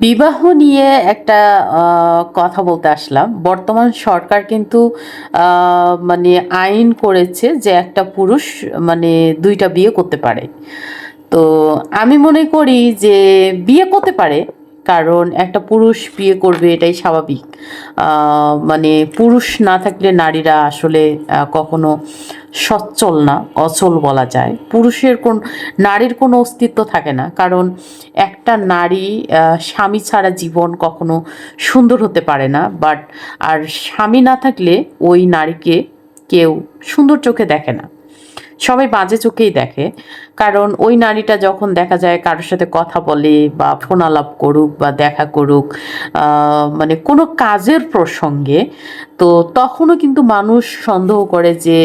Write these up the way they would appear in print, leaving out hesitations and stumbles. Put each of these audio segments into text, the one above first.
বিবাহ নিয়ে একটা কথা বলতে আসলাম। বর্তমান সরকার কিন্তু মানে আইন করেছে যে একটা পুরুষ মানে ২টা বিয়ে করতে পারে। তো আমি মনে করি যে বিয়ে করতে পারে, কারণ একটা পুরুষ বিয়ে করবে এটাই স্বাভাবিক। মানে পুরুষ না থাকলে নারীরা আসলে কখনো সচ্ছল না, অচল বলা যায়। নারীর কোনো অস্তিত্ব থাকে না, কারণ একটা নারী স্বামী ছাড়া জীবন কখনো সুন্দর হতে পারে না। আর স্বামী না থাকলে ওই নারীকে কেউ সুন্দর চোখে দেখে না, সবাই বাজে চোখেই দেখে। কারণ ওই নারীটা যখন দেখা যায় কারোর সাথে কথা বলে বা ফোন আলাপ করুক বা দেখা করুক, মানে কোনো কাজের প্রসঙ্গে, তো তখনও কিন্তু মানুষ সন্দেহ করে যে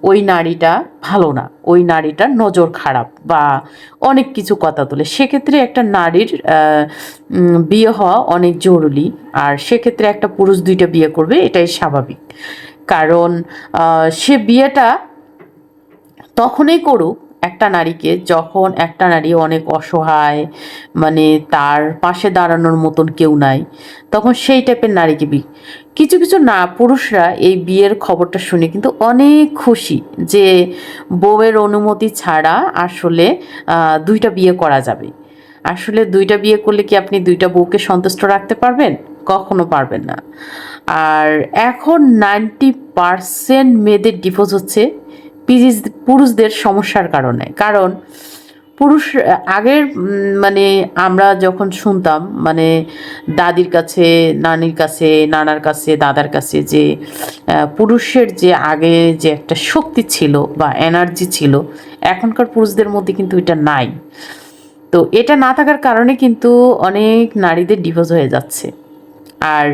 ওই নারীটা ভালো না, ওই নারীটার নজর খারাপ বা অনেক কিছু কথা তোলে। সেক্ষেত্রে একটা নারীর বিয়ে হওয়া অনেক জরুরি। আর সেক্ষেত্রে একটা পুরুষ ২টা বিয়ে করবে এটাই স্বাভাবিক। কারণ সে বিয়েটা তখনই করুক একটা নারীকে, যখন একটা নারী অনেক অসহায়, মানে তার পাশে দাঁড়ানোর মতন কেউ নাই, তখন সেই টাইপের নারীকে কিছু কিছু না পুরুষরা এই বিয়ের খবরটা শুনে কিন্তু অনেক খুশি যে বউয়ের অনুমতি ছাড়া আসলে ২টা বিয়ে করা যাবে। আসলে ২টা বিয়ে করলে কি আপনি ২টা বউকে সন্তুষ্ট রাখতে পারবেন? কখনো পারবেন না। আর এখন 90% মেয়েদের ডিভোর্স হচ্ছে পুরুষদের সমস্যার কারণে। কারণ পুরুষ আগের মানে আমরা যখন শুনতাম, মানে দাদির কাছে, নানির কাছে, নানার কাছে, দাদার কাছে, যে পুরুষের যে আগে যে একটা শক্তি ছিল বা এনার্জি ছিল, এখনকার পুরুষদের মধ্যে কিন্তু এটা নাই। তো এটা না থাকার কারণে কিন্তু অনেক নারীদের ডিভোর্স হয়ে যাচ্ছে। আর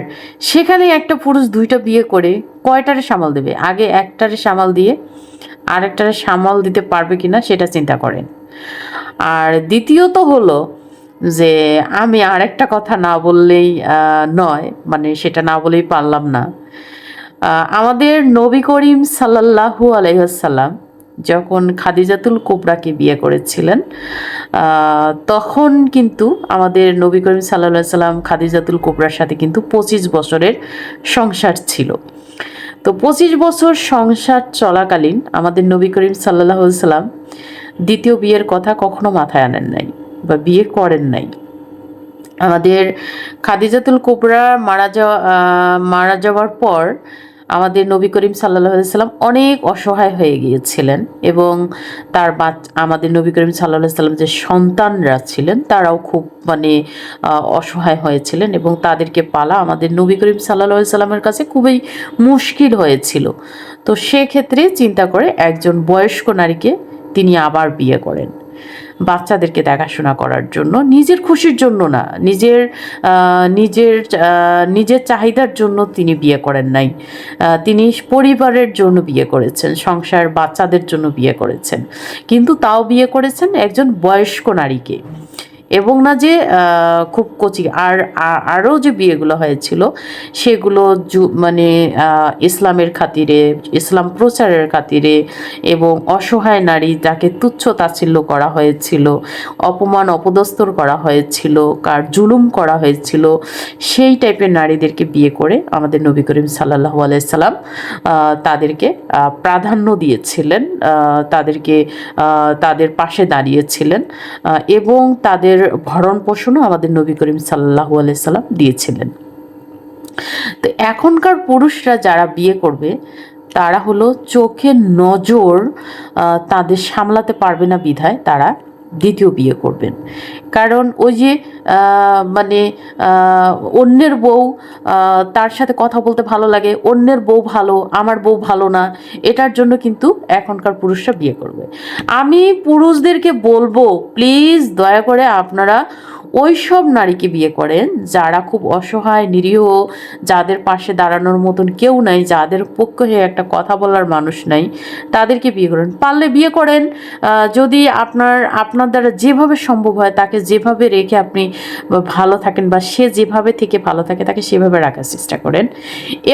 সেখানে একটা পুরুষ ২টা বিয়ে করে কয়টারে সামাল দেবে? আগে একটারে সামাল দিয়ে আরেকটারে সামাল দিতে পারবে কিনা সেটা চিন্তা করেন। আর দ্বিতীয়ত হলো যে, আমি আরেকটা কথা না বললেই নয়, মানে সেটা না বলেই পারলাম না। আমাদের নবী করিম সাল্লাল্লাহু আলাইহি ওয়াসাল্লাম যখন খাদিজাতুল কুবরাকে বিয়ে করেছিলেন, তখন কিন্তু আমাদের নবী করিম সাল্লাল্লাহু আলাইহি সাল্লাম খাদিজাতুল কুবরার সাথে কিন্তু ২৫ বছরের সংসার ছিল। তো ২৫ বছর সংসার চলাকালীন আমাদের নবী করিম সাল্লাল্লাহু আলাইহি সাল্লাম দ্বিতীয় বিয়ের কথা কখনো মাথায় আনেন নাই বা বিয়ে করেন নাই। আমাদের খাদিজাতুল কুবরা মারা যাওয়ার পর আমাদের নবী করিম সাল্লাল্লাহু আলাইহি সাল্লাম অনেক অসহায় হয়ে গিয়েছিলেন, এবং আমাদের নবী করিম সাল্লাল্লাহু আলাইহি সাল্লাম যে সন্তানরা ছিলেন তারাও খুব মানে অসহায় হয়েছিলেন, এবং তাদেরকে পালা আমাদের নবী করিম সাল্লাল্লাহু আলাইহি সাল্লামের কাছে খুবই মুশকিল হয়েছিল। তো সেক্ষেত্রে চিন্তা করে একজন বয়স্ক নারীকে তিনি আবার বিয়ে করেন, বাচ্চাদেরকে দেখাশোনা করার জন্য, নিজের খুশির জন্য না, নিজের চাহিদার জন্য তিনি বিয়ে করেন নাই। তিনি পরিবারের জন্য বিয়ে করেছেন, সংসার বাচ্চাদের জন্য বিয়ে করেছেন, কিন্তু তাও বিয়ে করেছেন একজন বয়স্ক নারীকে। এবং না যে খুব কচি, আরও যে বিয়েগুলো হয়েছিল সেগুলো মানে ইসলামের খাতিরে, ইসলাম প্রচারের খাতিরে, এবং অসহায় নারী যাকে তুচ্ছ তাচ্ছিল্য করা হয়েছিল, অপমান অপদস্থর করা হয়েছিল, জুলুম করা হয়েছিল, সেই টাইপের নারীদেরকে বিয়ে করে আমাদের নবী করিম সাল্লাল্লাহু আলাইহি সাল্লাম তাদেরকে প্রাধান্য দিয়েছিলেন, তাদের পাশে দাঁড়িয়েছিলেন, এবং তাদের ভরণ পোষণও আমাদের নবী করিম সাল্লাল্লাহু আলাইহি সাল্লাম দিয়েছিলেন। তো এখনকার পুরুষরা যারা বিয়ে করবে তারা হলো চোখের নজর তাদের সামলাতে পারবে না বিধায় তারা দ্বিতীয় বিয়ে করবেন। কারণ ওই যে মানে অন্যের বউ, তার সাথে কথা বলতে ভালো লাগে, অন্যের বউ ভালো, আমার বউ ভালো না, এটার জন্য কিন্তু এখনকার পুরুষরা বিয়ে করবে। আমি পুরুষদেরকে বলবো, প্লিজ দয়া করে আপনারা ওই সব নারীকে বিয়ে করেন যারা খুব অসহায়, নিরীহ, যাদের পাশে দাঁড়ানোর মতন কেউ নাই, যাদের পক্ষে হয়ে একটা কথা বলার মানুষ নাই, তাদেরকে বিয়ে করেন। পারলে বিয়ে করেন, যদি আপনার দ্বারা যেভাবে সম্ভব হয় তাকে যেভাবে রেখে আপনি ভালো থাকেন, বা সে যেভাবে থেকে ভালো থাকে তাকে সেভাবে রাখার চেষ্টা করেন।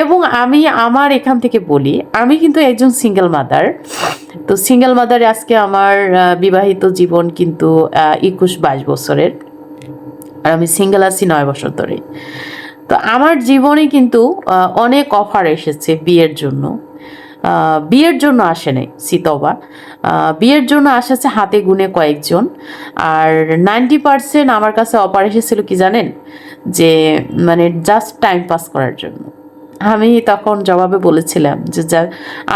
এবং আমি আমার এখান থেকে বলি, আমি কিন্তু একজন সিঙ্গেল মাদার। তো সিঙ্গেল মাদারে আজকে আমার বিবাহিত জীবন কিন্তু 21-22 বছরের। আর আমি সিঙ্গেল আছি 9 বছর ধরে। তো আমার জীবনে কিন্তু অনেক অফার এসেছে বিয়ের জন্য। বিয়ের জন্য আসে নাই সিতবা, বিয়ের জন্য এসেছে হাতে গুনে কয়েকজন। আর 90% আমার কাছে অফার এসেছিল কি জানেন, যে মানে জাস্ট টাইম পাস করার জন্য। আমি তখন জবাবে বলেছিলাম যে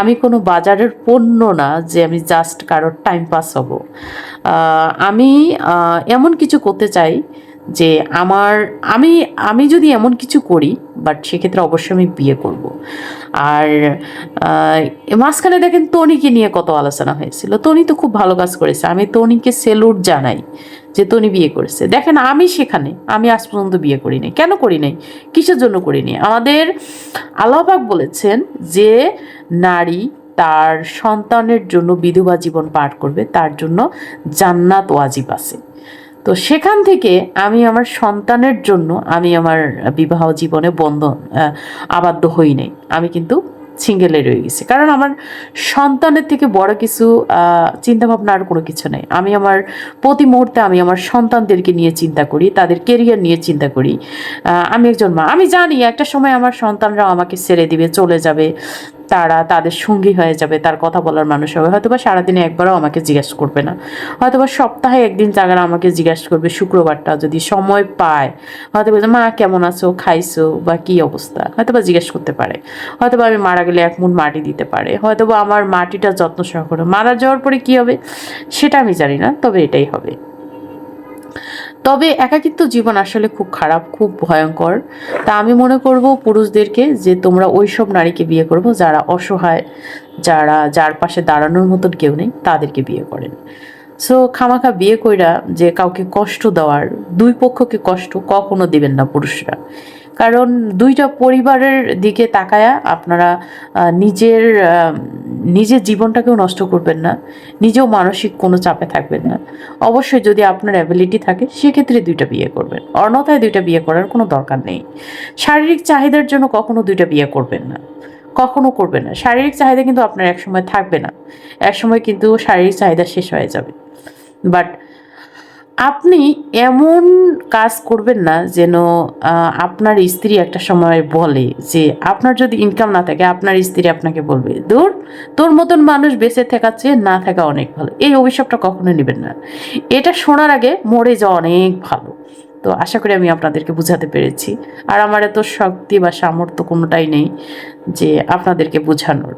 আমি কোনো বাজারের পণ্য না যে আমি জাস্ট কারোর টাইম পাস হব। আমি এমন কিছু করতে চাই যে আমি আমি যদি এমন কিছু করি, বাট সেক্ষেত্রে অবশ্যই আমি বিয়ে করব। আর মাঝখানে দেখেন তনিকে নিয়ে কত আলোচনা হয়েছিল। তনি তো খুব ভালো কাজ করেছে, আমি তনিকে সেলুট জানাই যে তনি বিয়ে করেছে। দেখেন আমি আজ পর্যন্ত বিয়ে করি নাই। কেন করি নাই, কিসের জন্য করি নাই? আমাদের আল্লাহ পাক বলেছেন যে নারী তার সন্তানের জন্য বিধবা জীবন পার করবে, তার জন্য জান্নাত ওয়াজিব আছে। তো সেখান থেকে আমি আমার সন্তানের জন্য আমি আমার বিবাহ জীবনে আবদ্ধ হই নাই। আমি কিন্তু সিঙ্গেলে রয়ে গেছি, কারণ আমার সন্তানের থেকে বড় কিছু চিন্তাভাবনা আর কোনো কিছু নেই। আমি আমার প্রতি মুহূর্তে আমি আমার সন্তানদেরকে নিয়ে চিন্তা করি, তাদের কেরিয়ার নিয়ে চিন্তা করি। আমি একজন মা, আমি জানি একটা সময় আমার সন্তানরাও আমাকে ছেড়ে দিবে, চলে যাবে, তারা তাদের সঙ্গী হয়ে যাবে, তার কথা বলার মানুষ হবে। হয়তোবা সারাদিনে একবারও আমাকে জিজ্ঞাসা করবে না, হয়তোবা সপ্তাহে একদিন জায়গায় আমাকে জিজ্ঞাসা করবে, শুক্রবারটা যদি সময় পায় হয়তো বলছে মা কেমন আছো, খাইছো, বা কি অবস্থা, হয়তোবা জিজ্ঞেস করতে পারে। হয়তোবা আমি মারা গেলে 1 মুঠ মাটি দিতে পারে, হয়তোবা আমার মাটিটা যত্ন সহকারে। মারা যাওয়ার পরে কি হবে সেটা আমি জানি না, তবে এটাই হবে। তবে একাকিত্ব জীবন আসলে খুব খারাপ, খুব ভয়ঙ্কর। তা আমি মনে করব পুরুষদেরকে যে তোমরা ওইসব নারীকে বিয়ে করবো যারা অসহায়, যার পাশে দাঁড়ানোর মতন কেউ নেই, তাদেরকে বিয়ে করেন। সো খামাখা বিয়ে কইরা যে কাউকে কষ্ট দেওয়ার, দুই পক্ষকে কষ্ট কখনো দিবেন না পুরুষরা। কারণ দুইটা পরিবারের দিকে তাকায়া আপনারা নিজের জীবনটাকেও নষ্ট করবেন না, নিজেও মানসিক কোনো চাপে থাকবেন না। অবশ্যই যদি আপনার অ্যাবিলিটি থাকে সেক্ষেত্রে 2টা বিয়ে করবেন, অন্যথায় 2টা বিয়ে করার কোনো দরকার নেই। শারীরিক চাহিদার জন্য কখনো 2টা বিয়ে করবেন না, কখনো করবেন না। শারীরিক চাহিদা কিন্তু আপনার একসময় থাকবে না, একসময় কিন্তু শারীরিক চাহিদা শেষ হয়ে যাবে। বাট আপনি এমন কাজ করবেন না যেন আপনার স্ত্রী একটা সময় বলে যে আপনার যদি ইনকাম না থাকে আপনার স্ত্রী আপনাকে বলবে দূর, তোর মতন মানুষ বেঁচে থাকার চেয়ে না থাকা অনেক ভালো। এই অভিশাপটা কখনো নেবেন না, এটা শোনার আগে মরে যাওয়া অনেক ভালো। তো আশা করি আমি আপনাদেরকে বুঝাতে পেরেছি। আর আমার এত শক্তি বা সামর্থ্য কোনোটাই নেই যে আপনাদেরকে বোঝানোর।